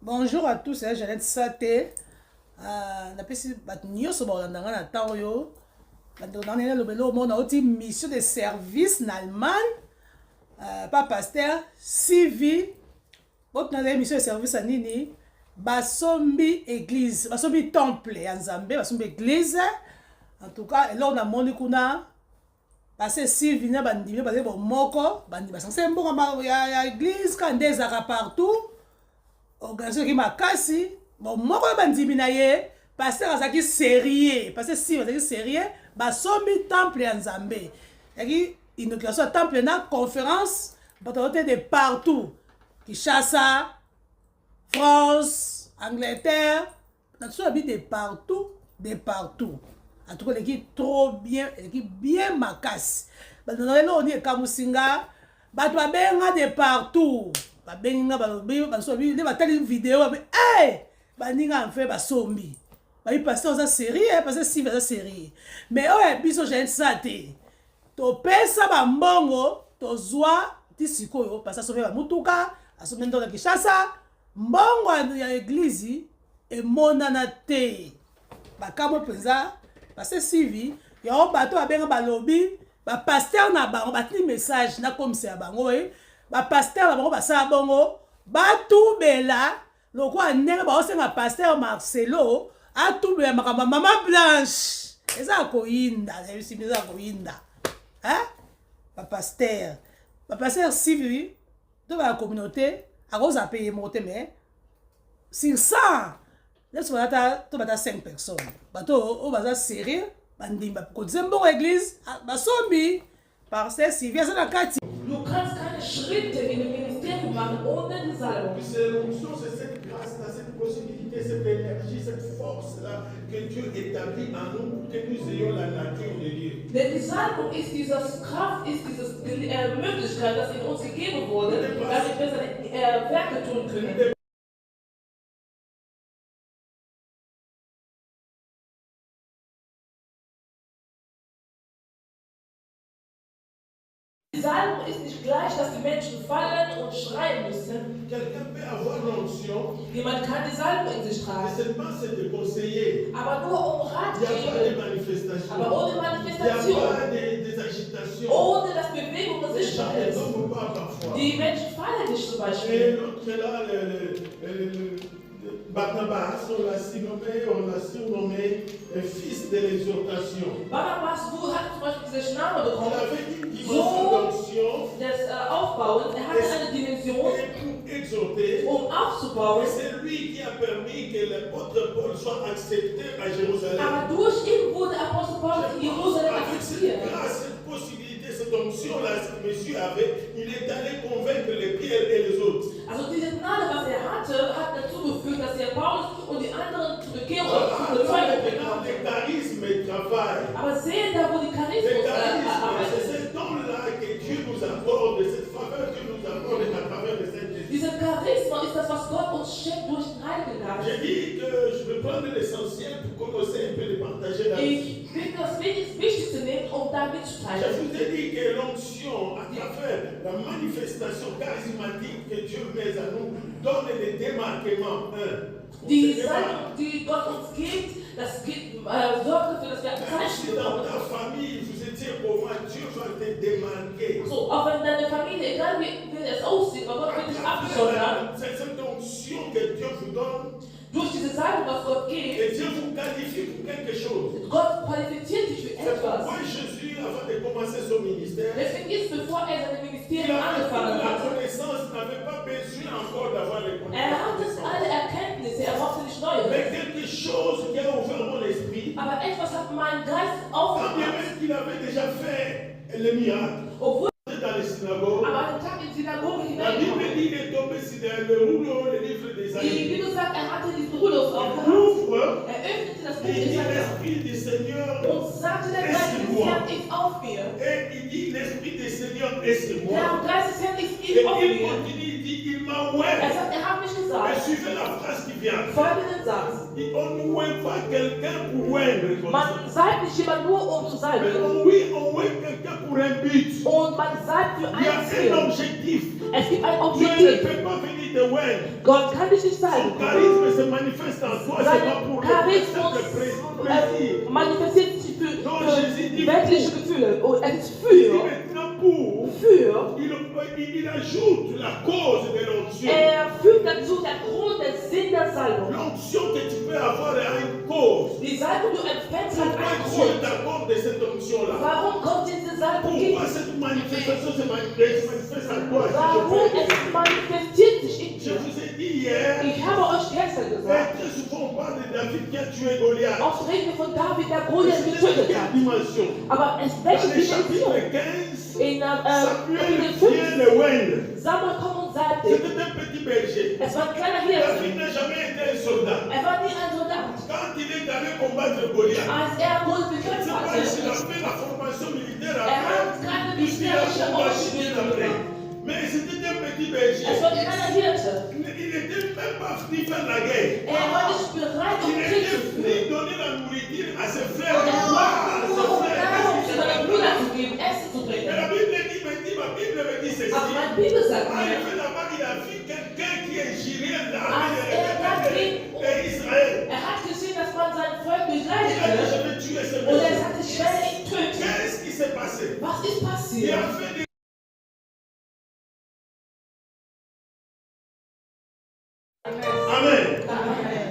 Bonjour à tous, c'est Jeannette Saté. Napesi bato nyonso baolandanga na ntango oyo bandeko lobelo omona oti mission de service na Allemagne, pa pasteur Sylvie botunazali mission de service ya nini basombi église, basombi temple ya Nzambe, basombi église. En tout cas eloko namoni kuna pasteur Sylvie na bandimi bazali bomoko bandi basanse mbongo ya église kande ezaka partout organisation qui makasi bon moko bandimi na ye pasteur azaki sérieux parce que si azaki sérieux basombi temple ya Nzambe yaki inauguration ya temple na conférence bato de partout Kinshasa, France, Angleterre, tout habite de partout. En tout cas l'équipe trop bien, l'équipe bien makasi bato na lelo ni ekamusinga bato babenga de partout babenga balobi basobi ne batali vidéo ba baninga en fait basombi ba pasteur za série parce que si va série mais biso j'ai ça te to pesa ba mbongo to zwa tisikoyo parce que sobe ba mutuka asombi ndo na Kinshasa mbongo ya église e monana te bakamo penza parce que Sylvie yo bato babenga balobi ba pasteur na bango batini message na comme c'est bango ba pasteur na bango basala bongo batubela lokwa ndenge baosenga pasteur Marcelo atubela makambo mama Blanche eza koyinda eza koyinda ba pasteur Sylvie de la communauté a cause payer monter mais sur ça laisse bata to bata 5 personnes bato o baza sérieux bandimba ko zembo église basombi parce que Sylvie ça na kati. Du kannst keine Schritte in dem Ministerium machen ohne die Salbung. C'est l'onction, c'est cette grâce, cette possibilité, cette énergie, cette force-là que Dieu établit en nous pour que nous ayons la nature de Dieu. Denn die Salbung ist diese Kraft, ist diese Möglichkeit, das in uns gegeben wurde, damit wir seine Werke tun können. Die Salbung ist nicht gleich, dass die Menschen fallen und schreien müssen. Quelqu'un peut avoir l'onction. Jemand kann die Salbung in sich tragen. Mais seulement c'est de conseiller. Aber nur um Rat Il n'y a pas de geben. manifestation. Aber ohne Il n'y a Manifestation. pas des agitations. Ohne dass Bewegung Les gens sichtbar ne ist. tombent pas parfois. Die Menschen fallen nicht zum Et Beispiel. l'autre là, Barnabas, on l'a surnommé fils de l'exhortation. Barnabas hat zum Beispiel diesen Namen Il bekommen. avait une dimension d'onction. Des Aufbauens, er hatte eine Dimension, Et pour exhorter. aufzubauen, C'est lui qui a permis que l'apôtre Paul soit accepté à Jérusalem. aber durch ihn wurde Apostel Paulus in Jerusalem Avec cette akzeptiert. grâce, cette possibilité, cette onction-là, ce que monsieur avait, il est allé convaincre les Pierre et les autres. Also diese Gnade, was er hatte, hat dazu geführt, dass er Paulus und die anderen zur Bekehrung zu Maintenant, bezeugen les charismes travaillent. Aber sehen da, wo die Les Charismus charismes, c'est arbeiten. cet don-là que Dieu nous accorde, cette faveur que Dieu nous accorde à travers le Saint-Esprit. Dieser Charisma ist das, was Gott uns schenkt durch den Heiligen Geist. J'ai dit que je vais prendre l'essentiel pour commencer un peu de partager la vie. Ich will das Wichtigste nehmen, um da Je mitzuteilen. vous ai dit que l'onction, à travers la manifestation charismatique que Dieu met à nous, donne les démarquements. Die Salbung, die Gott uns gibt, das sorgt dafür, dass wir ein Si Zeichen dans bekommen. ta famille, vous étiez pauvre, Dieu va te démarquer. So, auch wenn deine Familie, egal wie es aussieht, aber Gott wird dich absondern, C'est cette onction que Dieu vous donne, durch diese Salbung, was Gott et gibt, Dieu vous qualifie pour quelque chose. Gott qualifiziert dich für C'est etwas. pourquoi Jésus, avant de commencer son ministère, Deswegen ist, bevor er seine il Ministerien avait angefangen la hat, connaissance, n'avait pas besoin encore d'avoir les hatte connaissances. alle Erkenntnisse, er brauchte nicht neue. Mais quelque chose qui a ouvert mon esprit, Aber etwas hat meinen Geist quand bien aufgemacht. même qu'il avait déjà fait le miracle Obwohl, dans les synagogues, aber an dem Tag in die Synagoge la Bible hineingekommen. dit qu'il est tombé sur le rouleau, le livre Die d'Ésaïe. Bibel sagt, er hatte diesen Rudolf Il aufgehabt. ouvre, Er öffnete das Buch il dit Jesaja l'Esprit du Seigneur, und sagte, der Geist des Herrn ist auf mir. et il dit l'Esprit du Seigneur est sur Der moi. Geist des Herrn ist Et auf il mir. continue, il dit il m'a Er oué. sagt, er hat mich Mais gesagt, suivez la phrase qui vient. folgenden Satz. On ne ouait pas quelqu'un pour oindre. comme Man ça. salbt nicht jemand nur, um zu Mais salben. on ouait quelqu'un pour un but. Und man salbt für Il y a ein un Ziel. objectif. Es gibt ein Dieu ne Objektiv. peut pas venir te oindre Gott kann dich nicht Son salben. charisme se manifeste en toi, c'est pas pour le Charismus simple plaisir. manifestiert sich Non, für Jésus dit weltliche Gefühle. Und es ist für, maintenant pour, il ajoute la cause de l'onction. fügt dazu der Grund, der Sinn der Salbung. L'onction que tu peux avoir a une cause. Die Salbung, du empfängst, hat Pourquoi einen Dieu Grund. t'accorde cette onction-là? Warum kommt diese Salbung? Pourquoi cette manifestation se manifeste à toi? Warum es manifestiert sich in Je dir? vous ai dit hier, Ich habe euch gestern gesagt, très souvent on parle de David qui a tué Goliath. oft reden wir von David, der Mais Goliath c'est getötet quelle hat. dimension? Aber in Dans welche le chapitre Dimension? 15, In Samuel Kapitel 5, vient de Wend. Samuel kommt und sagte, C'était un petit berger. es war ein kleiner Hirte. David n'a jamais été un soldat. Er war nie ein Soldat. Quand il est allé combattre Goliath, Als er Goliath bekämpft c'est pas s'il a hatte, fait la formation militaire hat après, keine puisqu'il a militärische combattu bien Ausbildung après. gemacht. Mais c'était un petit berger. Es war ein kleiner Hirte. Il n'était même pas venu faire la guerre. Er war nicht bereit, um Il Krieg était zu venu führen. donner la nourriture à ses frères. Er À war ses nur frères. da, um zu seinen Brüdern zu geben, Essen zu Et bringen. la Bible dit, ma Bible me dit ceci. Aber meine Bibel sagt En mir, effet, là-bas, il a vu quelqu'un qui est géré als er da ging, et Israël. er hat gesehen, dass man sein Volk Il a dit, begleitet. je vais tuer ce Und er berger. sagte, ich werde ihn töten. Qu'est-ce qui s'est passé? Was ist Il passiert? a fait des... Amen.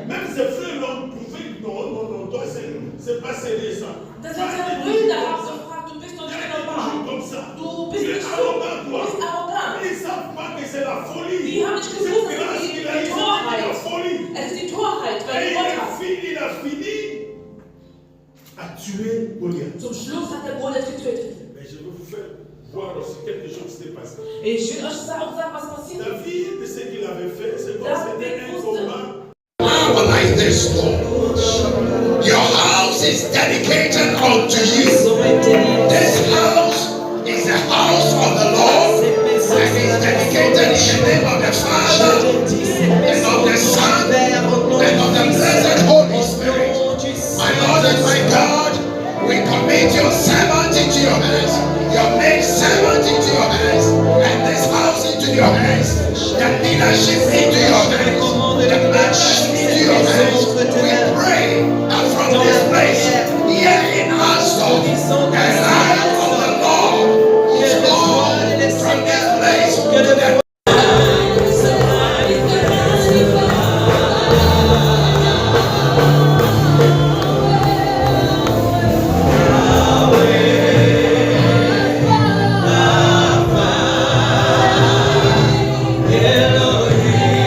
Même ses frères l'ont prouvé. Non, toi, c'est pas sérieux ça. Das Toi, heißt, t'es seine toujours- Brüder haben gefragt, du bist doch tu nicht es toujours normal. comme ça. Du bist Tu es nicht so, arrogant, du toi. bist arrogant. Ils ne savent pas que c'est la folie. Die haben nicht C'est gewusst, dass grâce es qu'il a die eu Torheit la folie. Es ist die Torheit, weil Et du Gott hast. il a fini à tuer Goliath. Zum Schluss hat der Goliath getötet. Mais je vais vous faire voir aussi quelque chose qui s'est passé. Ich will euch sagen, was passiert ist. David, ce qu'il avait fait, c'est comme David c'était un wusste- combat. Power like this, Lord. Your house is dedicated unto you. This house is the house of the Lord and is dedicated in the name of the Father and of the Son and of the blessed Holy Spirit. My Lord and my God, we commit your servant into your hands, your maid servant into your hands, and this house into your hands, the leadership into your hands, the members into your hands. We pray that from this place, here in Aston, the light of the Lord is on from this place to the Elohim.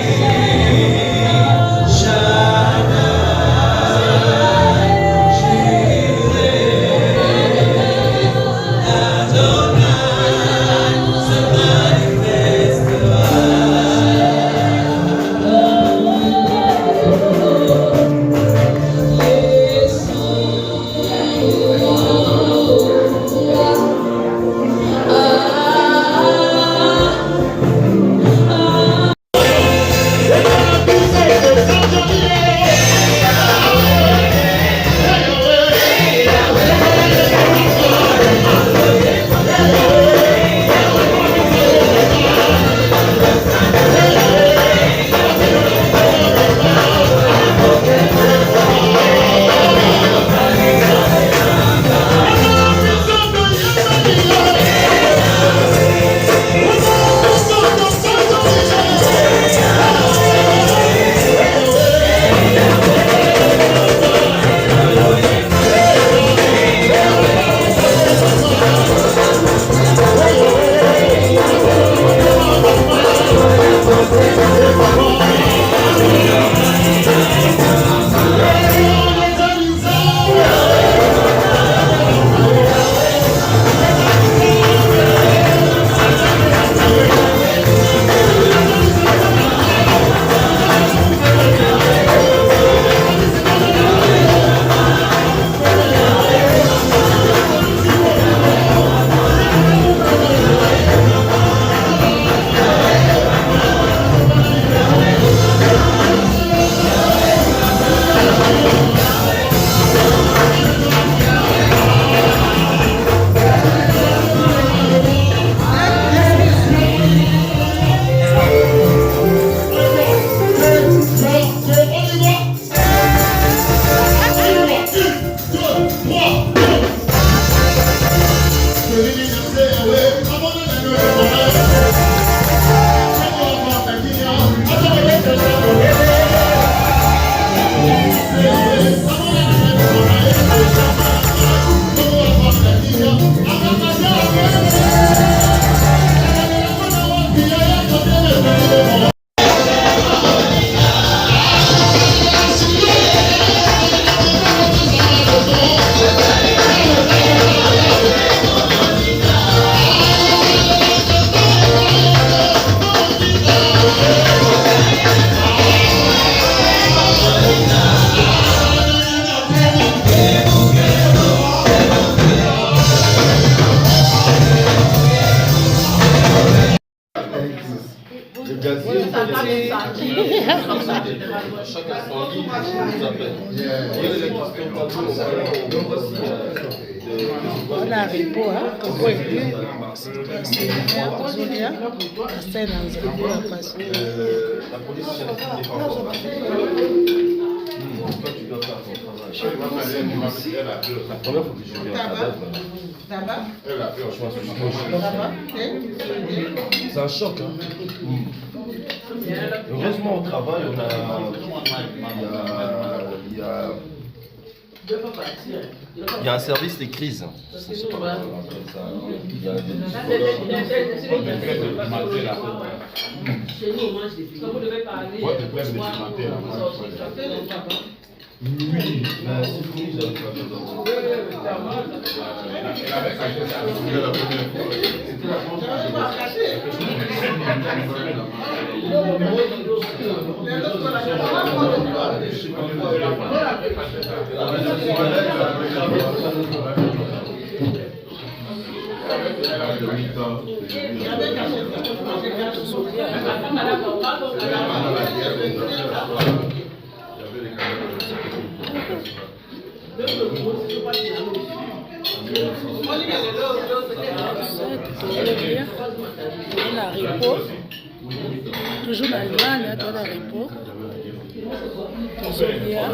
Chaque incendie, on nous appelle. Il y a des On a ripo, hein, Coco et puis, c'est Zolia, la scène en Zolia, la passe. La police scientifique n'est pas encore là. Toi, tu dois faire ton travail. La première fois que je vais en cadavre, c'est un choc. Hein. Heureusement, au travail, il y a un service des crises. Oui, mais c'est fini, j'avais pas besoin. Toujours dans l'Allemagne, dans la repos. Toujours bien.